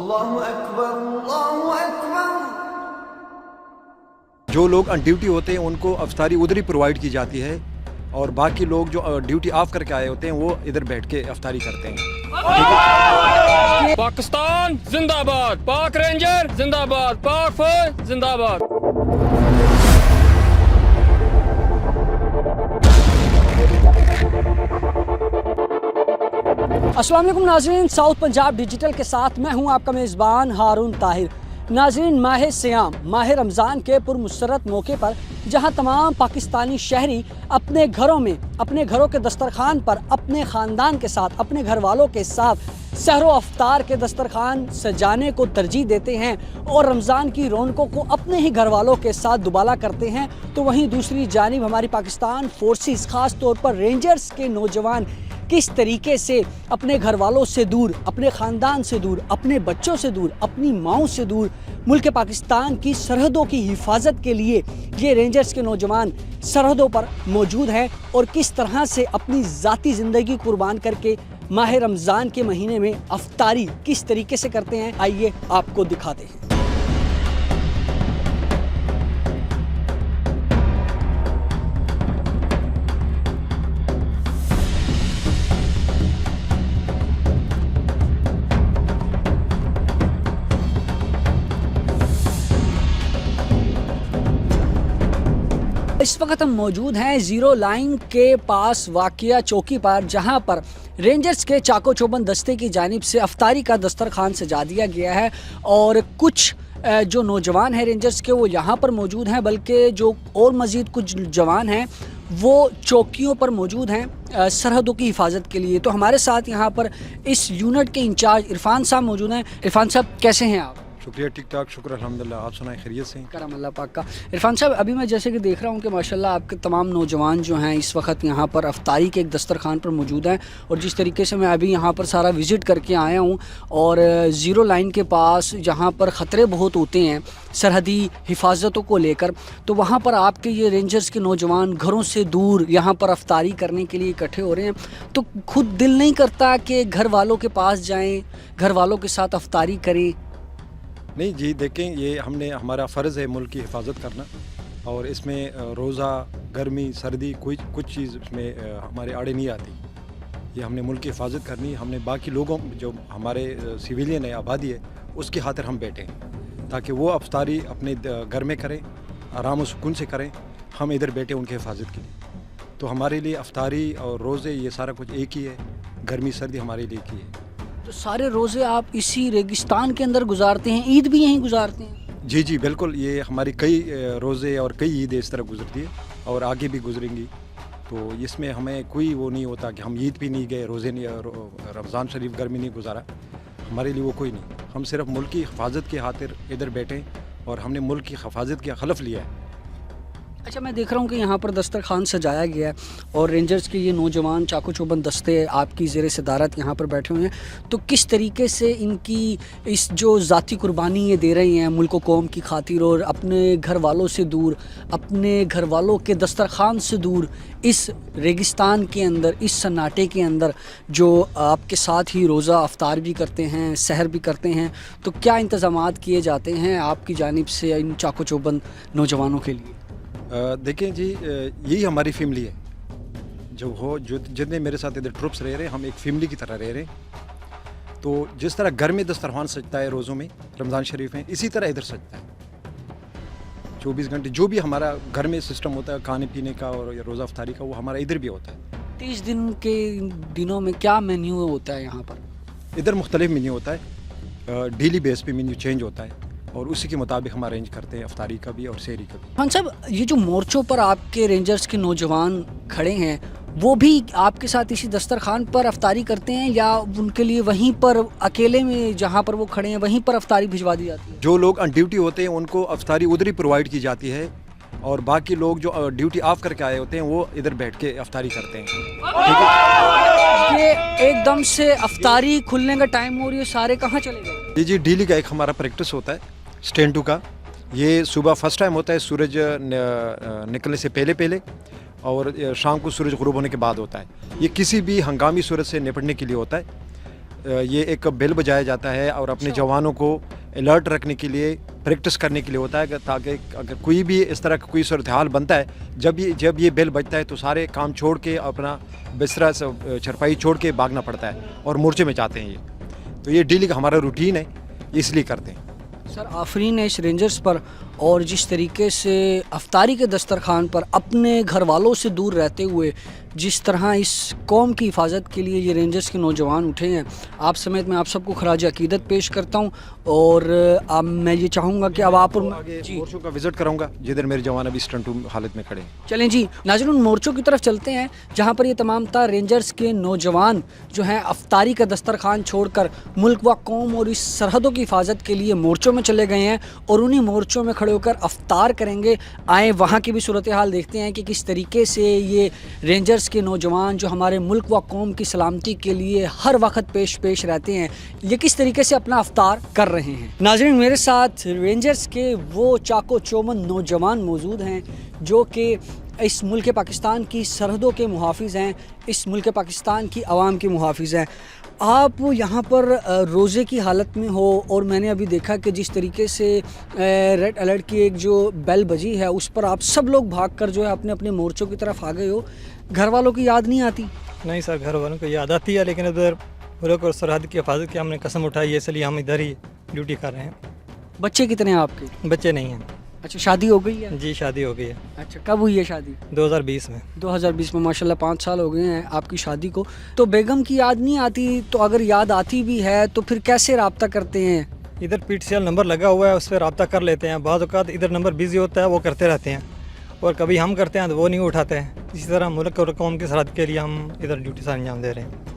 اللہ اکبر اللہ اکبر. جو لوگ ان ڈیوٹی ہوتے ہیں ان کو افطاری ادھر ہی پرووائڈ کی جاتی ہے اور باقی لوگ جو ڈیوٹی آف کر کے آئے ہوتے ہیں وہ ادھر بیٹھ کے افطاری کرتے ہیں. پاکستان زندہ باد، پاک رینجر زندہ باد، پاک فوج زندہ باد. السلام علیکم ناظرین، ساؤتھ پنجاب ڈیجیٹل کے ساتھ میں ہوں آپ کا میزبان ہارون طاہر. ناظرین، ماہ سیام، ماہ رمضان کے پرمسرت موقع پر جہاں تمام پاکستانی شہری اپنے گھروں میں، اپنے گھروں کے دسترخوان پر اپنے خاندان کے ساتھ، اپنے گھر والوں کے ساتھ سحر و افطار کے دسترخوان سجانے کو ترجیح دیتے ہیں اور رمضان کی رونقوں کو اپنے ہی گھر والوں کے ساتھ دوبالا کرتے ہیں، تو وہیں دوسری جانب ہماری پاکستان فورسز، خاص طور پر رینجرز کے نوجوان کس طریقے سے اپنے گھر والوں سے دور، اپنے خاندان سے دور، اپنے بچوں سے دور، اپنی ماؤں سے دور ملک پاکستان کی سرحدوں کی حفاظت کے لیے یہ رینجرز کے نوجوان سرحدوں پر موجود ہیں اور کس طرح سے اپنی ذاتی زندگی قربان کر کے ماہ رمضان کے مہینے میں افطاری کس طریقے سے کرتے ہیں، آئیے آپ کو دکھاتے ہیں. اس وقت ہم موجود ہیں زیرو لائن کے پاس واقع چوکی پر، جہاں پر رینجرز کے چاکو چوبند دستے کی جانب سے افطاری کا دسترخوان سجا دیا گیا ہے اور کچھ جو نوجوان ہیں رینجرز کے وہ یہاں پر موجود ہیں، بلکہ جو اور مزید کچھ جوان ہیں وہ چوکیوں پر موجود ہیں سرحدوں کی حفاظت کے لیے. تو ہمارے ساتھ یہاں پر اس یونٹ کے انچارج عرفان صاحب موجود ہیں. عرفان صاحب کیسے ہیں آپ؟ شکریہ، ٹھیک ٹھاک، شکر الحمدللہ. آپ سنائیں، خیریت سے ہیں؟ کرم اللہ پاک کا. عرفان صاحب، ابھی میں جیسے کہ دیکھ رہا ہوں کہ ماشاءاللہ آپ کے تمام نوجوان جو ہیں اس وقت یہاں پر افطاری کے ایک دسترخوان پر موجود ہیں، اور جس طریقے سے میں ابھی یہاں پر سارا وزٹ کر کے آیا ہوں اور زیرو لائن کے پاس جہاں پر خطرے بہت ہوتے ہیں سرحدی حفاظتوں کو لے کر، تو وہاں پر آپ کے یہ رینجرز کے نوجوان گھروں سے دور یہاں پر افطاری کرنے کے لیے اکٹھے ہو رہے ہیں، تو خود دل نہیں کرتا کہ گھر والوں کے پاس جائیں، گھر والوں کے ساتھ افطاری کریں؟ نہیں جی، دیکھیں، یہ ہمارا فرض ہے ملک کی حفاظت کرنا، اور اس میں روزہ، گرمی، سردی، کچھ چیز اس میں ہمارے آڑے نہیں آتی. یہ ہم نے ملک کی حفاظت کرنی، ہم نے باقی لوگوں جو ہمارے سویلین ہے، آبادی ہے، اس کی خاطر ہم بیٹھیں تاکہ وہ افطاری اپنے گھر میں کریں، آرام و سکون سے کریں، ہم ادھر بیٹھیں ان کی حفاظت کے لیے. تو ہمارے لیے افطاری اور روزے یہ سارا کچھ ایک ہی ہے، گرمی سردی ہمارے لیے ایک ہی ہے. تو سارے روزے آپ اسی ریگستان کے اندر گزارتے ہیں، عید بھی یہیں گزارتے ہیں؟ جی بالکل، یہ ہماری کئی روزے اور کئی عیدیں اس طرح گزرتی ہے اور آگے بھی گزریں گی. تو اس میں ہمیں کوئی وہ نہیں ہوتا کہ ہم عید بھی نہیں گئے، روزے نہیں، رمضان شریف گرمی نہیں گزارا. ہمارے لیے وہ کوئی نہیں، ہم صرف ملک کی حفاظت کی خاطر ادھر بیٹھیں اور ہم نے ملک کی حفاظت کا حلف لیا ہے. اچھا، میں دیکھ رہا ہوں کہ یہاں پر دسترخوان سجایا گیا ہے اور رینجرز کے یہ نوجوان چاکو چوبند دستے آپ کی زیر صدارت یہاں پر بیٹھے ہوئے ہیں، تو کس طریقے سے ان کی اس جو ذاتی قربانی یہ دے رہی ہیں ملک و قوم کی خاطر اور اپنے گھر والوں سے دور، اپنے گھر والوں کے دسترخوان سے دور اس ریگستان کے اندر، اس سناٹے کے اندر جو آپ کے ساتھ ہی روزہ افطار بھی کرتے ہیں، سحر بھی کرتے ہیں، تو کیا انتظامات کیے جاتے ہیں آپ کی جانب سے ان چاکو چوبند نوجوانوں کے لیے؟ دیکھیں جی، یہی ہماری فیملی ہے، جو جتنے میرے ساتھ ادھر ٹروپس رہ رہے ہیں، ہم ایک فیملی کی طرح رہ رہے ہیں. تو جس طرح گھر میں دسترخوان سجتا ہے روزوں میں، رمضان شریف میں، اسی طرح ادھر سجتا ہے. 24 گھنٹے جو بھی ہمارا گھر میں سسٹم ہوتا ہے کھانے پینے کا اور روزہ افطاری کا، وہ ہمارا ادھر بھی ہوتا ہے. 30 دن کے دنوں میں کیا مینیو ہوتا ہے یہاں پر؟ ادھر مختلف مینیو ہوتا ہے، ڈیلی بیس پہ مینیو چینج ہوتا ہے اور اسی کے مطابق ہم ارینج کرتے ہیں افطاری کا بھی اور سحری کا بھی. خان صاحب، یہ جو مورچوں پر آپ کے رینجرز کے نوجوان کھڑے ہیں وہ بھی آپ کے ساتھ اسی دسترخوان پر افطاری کرتے ہیں یا ان کے لیے وہیں پر اکیلے میں جہاں پر وہ کھڑے ہیں وہیں پر افطاری بھجوا دی جاتی ہے؟ جو لوگ ان ڈیوٹی ہوتے ہیں ان کو افطاری ادھر ہی پرووائڈ کی جاتی ہے اور باقی لوگ جو ڈیوٹی آف کر کے آئے ہوتے ہیں وہ ادھر بیٹھ کے افطاری کرتے ہیں. ٹھیک ہے، یہ ایک دم سے افطاری کھلنے کا ٹائم ہو رہی ہے، سارے کہاں چلے گئے؟ جی ڈیلی کا ایک ہمارا پریکٹس ہوتا ہے اسٹینڈ ٹو کا. یہ صبح فرسٹ ٹائم ہوتا ہے سورج نکلنے سے پہلے اور شام کو سورج غروب ہونے کے بعد ہوتا ہے. یہ کسی بھی ہنگامی صورت سے نپٹنے کے لیے ہوتا ہے. ये एक बेल बजाया जाता है और अपने जवानों को अलर्ट रखने के लिए, प्रैक्टिस करने के लिए होता है ताकि अगर कोई भी इस तरह का कोई सूरत हाल बनता है, जब ये बेल बजता है तो सारे काम छोड़ के अपना बिस्तरा चरपाई छोड़ के भागना पड़ता है और मोर्चे में जाते हैं ये। तो ये डेली का हमारा रूटीन है, इसलिए करते हैं। सर, आफरीन है इस रेंजर्स पर, और जिस तरीके से अफ्तारी के दस्तरखान पर अपने घर वालों से दूर रहते हुए जिस तरह इस कौम की हिफाजत के लिए ये रेंजर्स के नौजवान उठे हैं, आप समेत मैं आप सबको खराज अकीदत पेश करता हूँ। और अब मैं ये चाहूँगा कि अब आप जी मोर्चों का विज़िट करूँगा जिधर मेरे जवान अभी स्टंटू हालत में खड़े हैं। चलें जी नाज़रीन, उन मोर्चों की तरफ चलते हैं जहाँ पर ये तमाम तार रेंजर्स के नौजवान जो हैं अफ्तारी का दस्तरखान छोड़कर मुल्क व कौम और इस सरहदों की हिफाजत के लिए मोर्चों में चले गए हैं और उन्हीं मोर्चों में खड़े होकर अफ्तार करेंगे। आए वहाँ की भी सूरत हाल देखते हैं कि किस तरीके से ये रेंजर्स के नौजवान जो हमारे मुल्क व कौम की सलामती के लिए हर वक्त पेश रहते हैं, ये किस तरीके से अपना अफ्तार कर रहे हैं। नाज़रीन, मेरे साथ रेंजर्स के वो चाको चौबंद नौजवान मौजूद हैं जो कि इस मुल्क पाकिस्तान की सरहदों के मुहाफिज हैं, इस मुल्क पाकिस्तान की आवाम के मुहाफिज हैं। आप यहाँ पर रोज़े की हालत में हो और मैंने अभी देखा कि जिस तरीके से रेड अलर्ट की एक जो बेल बजी है उस पर आप सब लोग भागकर जो है अपने अपने मोर्चों की तरफ आ गए हो। घर वालों की याद नहीं आती? नहीं सर, घर वालों को याद आती है, लेकिन उधर मुल्क और सरहद की हिफाजत की हमने कसम उठाई है, इसलिए हम इधर ही ड्यूटी कर रहे हैं। बच्चे कितने हैं आपके? बच्चे नहीं हैं। अच्छा, शादी हो गई है? जी शादी हो गई है। अच्छा, कब हुई है शादी? 2020 में। 2020 में माशाल्लाह 5 साल हो गए हैं आपकी शादी को। तो बेगम की याद नहीं आती? तो अगर याद आती भी है तो फिर कैसे रब्ता करते हैं? इधर PTCL नंबर लगा हुआ है, उस पर रब्ता कर लेते हैं। बाज़ औक़ात इधर नंबर बिज़ी होता है, वो करते रहते हैं, और कभी हम करते हैं तो वो नहीं उठाते हैं। इसी तरह मुल्क और कौम की सरहद के लिए हम इधर ड्यूटी से अंजाम दे रहे हैं।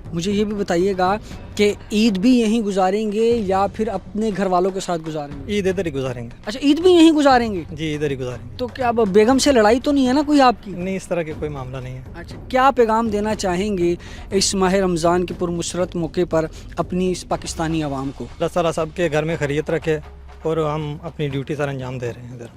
मुझे ये भी बताइएगा कि ईद भी यहीं गुजारेंगे या फिर अपने घर वालों के साथ गुजारेंगे? ईद इधर ही गुजारेंगे। अच्छा, ईद भी यहीं गुजारेंगे? जी इधर ही गुजारेंगे। तो क्या अब बेगम से लड़ाई तो नहीं है ना कोई आपकी? नहीं, इस तरह के कोई मामला नहीं है। अच्छा, क्या पैगाम देना चाहेंगे इस माह रमज़ान के पुरमुसरत मौके पर अपनी इस पाकिस्तानी आवाम को? अल्लाह ताला सबके घर में खैरियत रखे और हम अपनी ड्यूटी सर अंजाम दे रहे हैं इधर।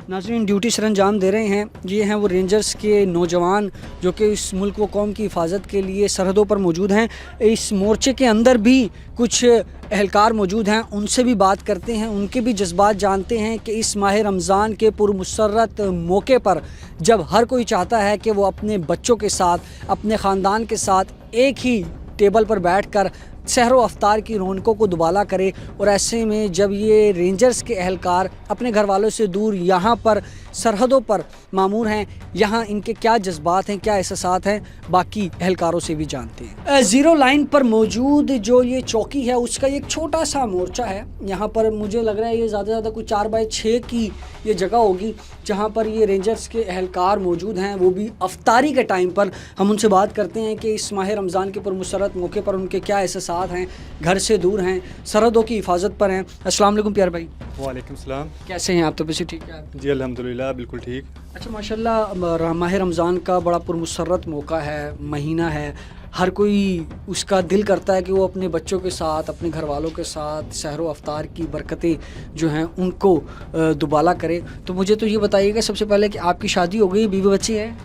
नाज़रीन, ड्यूटी सर अंजाम दे रहे हैं। ये हैं वो रेंजर्स के नौजवान जो कि इस मुल्क व कौम की हिफाजत के लिए सरहदों पर मौजूद हैं। इस मोर्चे के अंदर भी कुछ एहलकार मौजूद हैं, उनसे भी बात करते हैं, उनके भी जज्बात जानते हैं कि इस माह रमज़ान के पुरमुसर्रत मौके पर जब हर कोई चाहता है कि वो अपने बच्चों के साथ, अपने ख़ानदान के साथ एक ही टेबल पर बैठकर सहरो अफ्तार की रौनकों को दुबाला करे, और ऐसे में जब ये रेंजर्स के एहलकार अपने घर वालों से दूर यहाँ पर सरहदों पर मामूर हैं, यहाँ इनके क्या जज्बात हैं, क्या एहसासात हैं, बाकी एहलकारों से भी जानते हैं। ज़ीरो लाइन पर मौजूद जो ये चौकी है उसका एक छोटा सा मोर्चा है। यहाँ पर मुझे लग रहा है ये ज़्यादा से ज़्यादा कोई 4x6 की ये जगह होगी जहाँ पर ये रेंजर्स के एहलकार मौजूद हैं, वो भी अफ्तारी के टाइम पर। हम उनसे बात करते हैं कि इस माह रमज़ान के पुरमुसरत मौके पर उनके क्या एहसासात हैं, घर से दूर हैं, सरहदों की हिफाजत पर हैं। अस्सलाम वालेकुम प्यार भाई। वालेकुम सलाम। कैसे हैं आप? तो वैसे ठीक है जी अल्हम्दुलिल्लाह बिल्कुल ठीक। अच्छा, माशाल्लाह माह रमज़ान का बड़ा पुरमुसर्रत मौका है, महीना है, हर कोई उसका दिल करता है कि वो अपने बच्चों के साथ, अपने घर वालों के साथ सहरो अफ्तार की बरकतें जो हैं उनको दुबाला करे। तो मुझे तो ये बताइएगा सबसे पहले कि आपकी शादी हो गई, बीवी बच्चे हैं?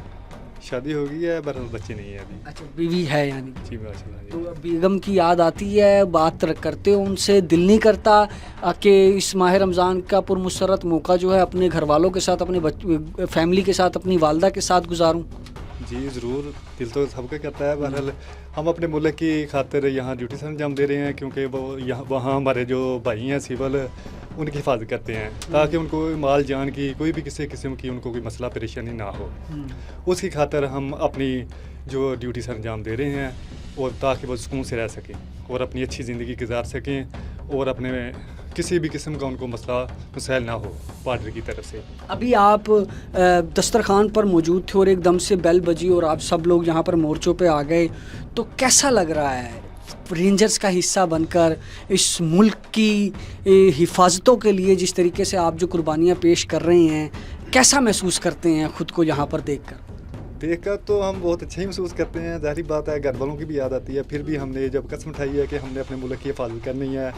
शादी हो गई है पर बच्चे नहीं है अभी। अच्छा, बीवी है यानी? जी माशाल्लाह। तो बेगम की याद आती है, बात करते हो उनसे? दिल नहीं करता कि इस माह रमज़ान का पुरमुसर्रत मौका जो है अपने घर वालों के साथ, अपने फैमिली के साथ, अपनी वालदा के साथ गुजारूं? जी ज़रूर, दिल तो सबका करता है। बहरहाल हम अपने मुल्क की खातिर यहाँ ड्यूटी से अंजाम दे रहे हैं, क्योंकि वो यहाँ वहाँ हमारे जो भाई हैं सिविल, उनकी हिफाजत करते हैं ताकि उनको माल जान की कोई भी किसी किस्म की उनको कोई मसला परेशानी ना हो। उसकी खातिर हम अपनी जो ड्यूटी से अंजाम दे रहे हैं, और ताकि वो सुकून से रह सकें और अपनी अच्छी ज़िंदगी गुजार सकें और अपने किसी भी किस्म का उनको मसला मसाइल ना हो पार्टी की तरफ से। अभी आप दस्तरखान पर मौजूद थे और एकदम से बेल बजी और आप सब लोग यहाँ पर मोर्चों पे आ गए, तो कैसा लग रहा है रेंजर्स का हिस्सा बनकर इस मुल्क की हिफाजतों के लिए जिस तरीके से आप जो कुर्बानियाँ पेश कर रहे हैं, कैसा महसूस करते हैं ख़ुद को यहाँ पर देखकर? तो हम बहुत अच्छा ही महसूस करते हैं। ज़ाहिर बात है घर वालों की भी याद आती है, फिर भी हमने जब कसम उठाई है कि हमने अपने मुल्क की हिफाजत करनी है,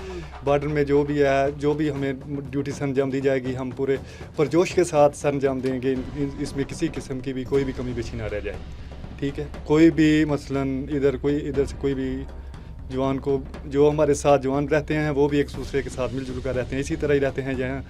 बॉर्डर में जो भी है, जो भी हमें ड्यूटी सर अंजाम दी जाएगी, हम पूरे पुरजोश के साथ सर अंजाम देंगे। इसमें किसी किस्म की भी कोई भी कमी पेशी ना रह जाए। ठीक है, कोई भी मसलन इधर से कोई भी जवान को जो हमारे साथ जवान रहते हैं वो भी एक दूसरे के साथ मिलजुल कर रहते हैं, इसी तरह ही रहते हैं जहाँ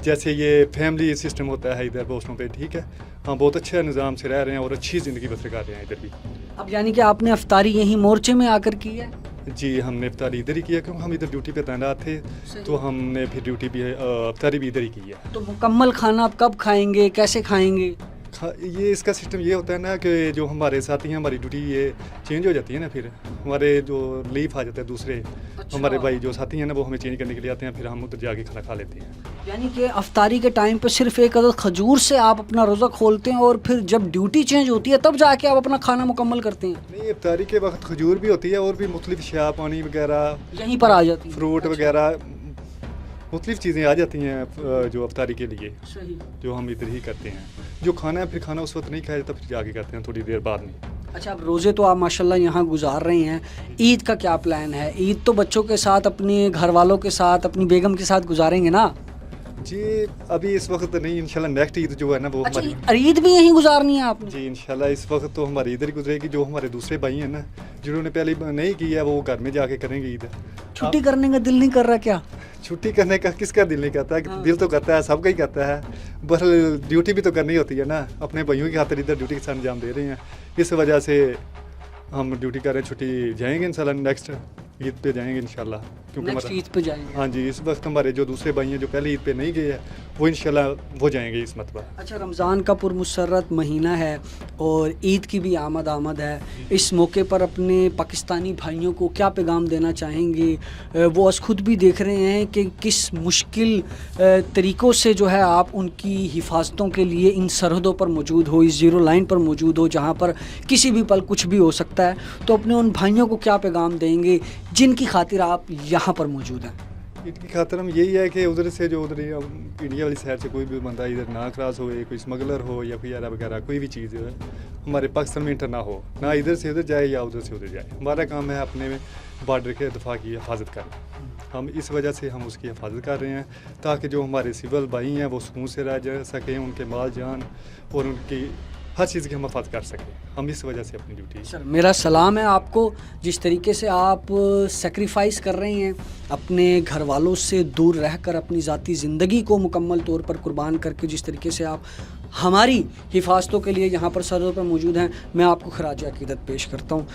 जैसे ये फैमिली सिस्टम होता है इधर पोस्टों पे, ठीक है। हम बहुत अच्छे निज़ाम से रह रहे हैं और अच्छी ज़िंदगी बसर कर रहे हैं इधर भी। अब यानी कि आपने अफ्तारी यहीं मोर्चे में आकर की है? जी, हमने इफ्तारी इधर ही किया क्योंकि हम इधर ड्यूटी पे तैनात थे, तो हमने फिर ड्यूटी भी इफ्तारी भी इधर ही की है। तो मुकम्मल खाना आप कब खाएंगे, कैसे खाएंगे? ये इसका सिस्टम ये होता है ना कि जो हमारे साथी हैं हमारी ड्यूटी ये चेंज हो जाती है ना, फिर हमारे जो लीफ आ जाते हैं दूसरे हमारे भाई जो साथी हैं ना वो हमें चेंज करने के लिए आते हैं, फिर हम उधर जाके खाना खा लेते हैं। यानी कि अफ्तारी के टाइम पे सिर्फ एक अदद खजूर से आप अपना रोज़ा खोलते हैं और फिर जब ड्यूटी चेंज होती है तब जाके आप अपना खाना मुकम्मल करते हैं? नहीं, इफ्तारी के वक्त खजूर भी होती है और भी मुख्तलिफ शा पानी वगैरह यहीं पर आ जाती है, फ्रूट वगैरह मुख्तलिफ चीज़ें आ जाती हैं जो इफ्तारी के लिए, सही। जो हम इधर ही करते हैं। जो खाना है फिर खाना उस वक्त नहीं खाया जाता, फिर जाके करते हैं थोड़ी देर बाद में। अच्छा, अब रोज़े तो आप माशाल्लाह यहाँ गुजार रहे हैं, ईद का क्या प्लान है? ईद तो बच्चों के साथ, अपने घर वालों के साथ, अपनी बेगम के साथ गुजारेंगे ना? जी, अभी इस वक्त नहीं, इंशाल्लाह नेक्स्ट ईद जो है ना वो अच्छा, हमारी ईद भी यहीं गुजारनी है आपने? जी इंशाल्लाह इस वक्त तो हमारी इधर ही गुजरेगी। जो हमारे दूसरे भाई हैं ना जिन्होंने पहले नहीं की है वो घर में जाके करेंगे ईद। छुट्टी करने का दिल नहीं कर रहा क्या? छुट्टी करने का किसका दिल नहीं करता है? दिल तो करता है, सबका ही करता है, बस ड्यूटी भी तो करनी होती है ना। अपने भाइयों की खातिर इधर ड्यूटी के साथ अंजाम दे रहे हैं, इस वजह से हम ड्यूटी कर रहे हैं। छुट्टी जाएंगे इंशाल्लाह नेक्स्ट ईद पे जाएंगे इंशाल्लाह, क्योंकि नेक्स्ट ईद पे जाएंगे? हाँ जी, इस वक्त हमारे जो दूसरे भाई हैं जो पहले ईद पे नहीं गए हैं वो इंशाल्लाह वो जाएंगे इस मरतबा। अच्छा, रमज़ान का पुरमसरत महीना है और ईद की भी आमद है, इस मौके पर अपने पाकिस्तानी भाइयों को क्या पैगाम देना चाहेंगे? वो आज खुद भी देख रहे हैं कि किस मुश्किल तरीक़ों से जो है आप उनकी हिफाजतों के लिए इन सरहदों पर मौजूद हो, इस ज़ीरो लाइन पर मौजूद हो जहाँ पर किसी भी पल कुछ भी हो सकता है। तो अपने उन भाइयों को क्या पैगाम देंगे जिनकी खातिर आप यहाँ पर मौजूद हैं? इनकी खातिर हम यही है कि उधर से जो उधर इंडिया वाली साइड से कोई भी बंदा इधर ना क्रॉस हो, कोई स्मगलर हो या कोई वगैरह कोई भी चीज़ हमारे पाकिस्तान में इंटर ना हो, ना इधर से उधर जाए या उधर से उधर जाए। हमारा काम है अपने बॉर्डर के दफा की हिफाजत करना। हम इस वजह से हम उसकी हिफाजत कर रहे हैं ताकि जो हमारे सिविल भाई हैं वो सुकून से रह जा सकें, उनके माल जान और उनकी हर चीज़ की हम हिफाजत कर सकें। हम इस वजह से अपनी ड्यूटी। सर, मेरा सलाम है आपको, जिस तरीके से आप सेक्रीफाइस कर रहे हैं, अपने घर वालों से दूर रहकर अपनी ज़ाती ज़िंदगी को मुकम्मल तौर पर कुर्बान करके जिस तरीके से आप हमारी हिफाजतों के लिए यहाँ पर सरहदों पर मौजूद हैं, मैं आपको खराज अकीदत पेश करता हूँ।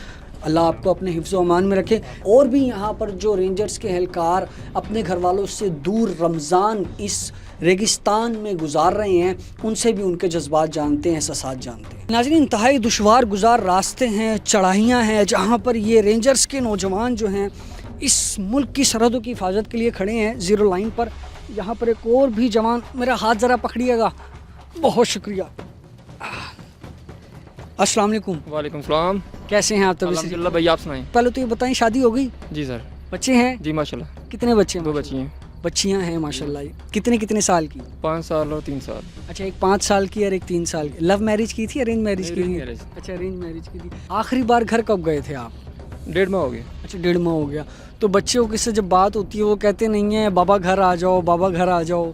अल्लाह आपको अपने हिफ्ज़ व अमान में रखे। और भी यहाँ पर जो रेंजर्स के एहलकार अपने घर वालों से दूर रमज़ान इस रेगिस्तान में गुजार रहे हैं, उनसे भी उनके जज्बात जानते हैं, एहसासात जानते हैं। नाज़रीन, इंतहाई दुश्वार गुजार रास्ते हैं, चढ़ाइयाँ हैं, जहाँ पर ये रेंजर्स के नौजवान जो हैं इस मुल्क की सरहदों की हिफाजत के लिए खड़े हैं ज़ीरो लाइन पर। यहाँ पर एक और भी जवान, मेरा हाथ ज़रा पकड़िएगा, बहुत शुक्रिया। अस्सलाम वालेकुम। वालेकुम सलाम। कैसे हैं आप? तब अल्हम्दुलिल्लाह भाई, आप सुनाएं। पहले तो ये बताएं, शादी हो गई? जी सर। बच्चे हैं? जी माशाल्लाह। कितने बच्चे हैं? 2 बच्ची हैं। बच्चियां हैं माशाल्लाह। कितने साल की? 5 साल और 3 साल। अच्छा, एक 5 साल की और एक 3 साल की। लव मैरिज की थी, अरेंज मैरिज की थी? अच्छा, अरेंज मैरिज की थी। आखिरी बार घर कब गए थे आप? 1.5 माह हो गया। अच्छा, 1.5 माह हो गया। तो बच्चों की से जब बात होती है वो कहते नहीं हैं बाबा घर आ जाओ, बाबा घर आ जाओ?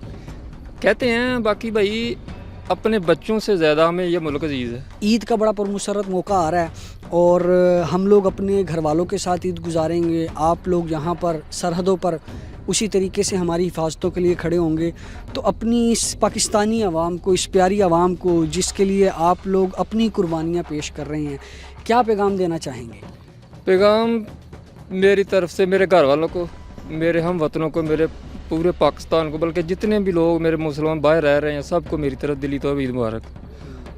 कहते हैं, बाकी भाई अपने बच्चों से ज़्यादा हमें ये मुल्क अजीज़ है। ईद का बड़ा पुरमसरत मौका आ रहा है और हम लोग अपने घर वालों के साथ ईद गुजारेंगे। आप लोग यहाँ पर सरहदों पर उसी तरीके से हमारी हिफाजतों के लिए खड़े होंगे। तो अपनी इस पाकिस्तानी आवाम को, इस प्यारी आवाम को जिसके लिए आप लोग अपनी कुर्बानियाँ पेश कर रहे हैं, क्या पैगाम देना चाहेंगे? पैगाम मेरी तरफ से मेरे घर वालों को, मेरे हम वतनों को, मेरे पूरे पाकिस्तान को, बल्कि जितने भी लोग मेरे मुसलमान बाहर रह रहे हैं सबको मेरी तरफ दिली तो ईद मुबारक।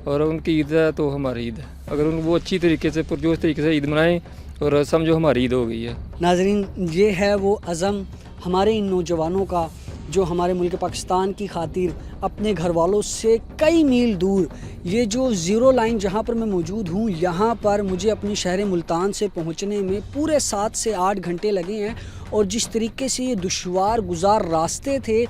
और उनकी ईद है तो हमारी ईद है। अगर वो अच्छी तरीके से पुरजोश तरीके से ईद मनाएं और समझो हमारी ईद हो गई है। नाज़रीन, ये है वो अज़म हमारे इन नौजवानों का जो हमारे मुल्क पाकिस्तान की खातिर अपने घर वालों से कई मील दूर, ये जो ज़ीरो लाइन जहाँ पर मैं मौजूद हूँ, यहाँ पर मुझे अपनी शहर मुल्तान से पहुँचने में पूरे 7 से 8 घंटे लगे हैं। और जिस तरीके से ये दुश्वार गुजार रास्ते थे,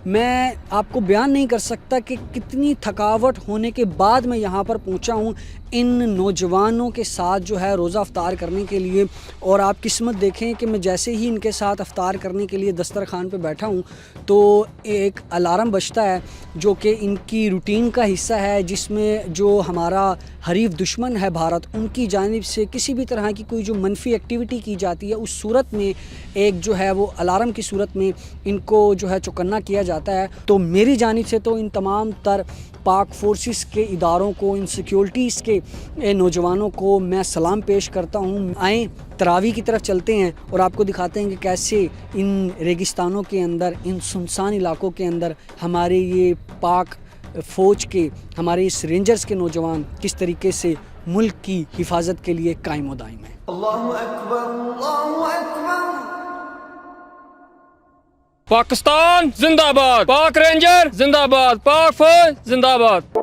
मैं आपको बयान नहीं कर सकता कि कितनी थकावट होने के बाद मैं यहाँ पर पहुँचा हूँ। ان نوجوانوں کے ساتھ جو ہے روزہ افطار کرنے کے لیے، اور آپ قسمت دیکھیں کہ میں جیسے ہی ان کے ساتھ افطار کرنے کے لیے دسترخوان پہ بیٹھا ہوں تو ایک الارم بجتا ہے جو کہ ان کی روٹین کا حصہ ہے، جس میں جو ہمارا حریف دشمن ہے بھارت، ان کی جانب سے کسی بھی طرح کی کوئی جو منفی ایکٹیویٹی کی جاتی ہے اس صورت میں ایک جو ہے وہ الارم کی صورت میں ان کو جو ہے چوکنا کیا جاتا ہے۔ تو میری جانب سے تو ان تمام تر پاک فورسز کے اداروں کو، ان سیکیورٹیز کے نوجوانوں کو میں سلام پیش کرتا ہوں۔ آئیں تراویح کی طرف چلتے ہیں اور آپ کو دکھاتے ہیں کہ کیسے ان ریگستانوں کے اندر، ان سنسان علاقوں کے اندر ہمارے یہ پاک فوج کے، ہمارے اس رینجرز کے نوجوان کس طریقے سے ملک کی حفاظت کے لیے قائم و دائم ہیں۔ اللہ اکبر اللہ اکبر۔ پاکستان زندہ باد، پاک رینجر زندہ باد، پاک فوج زندہ باد۔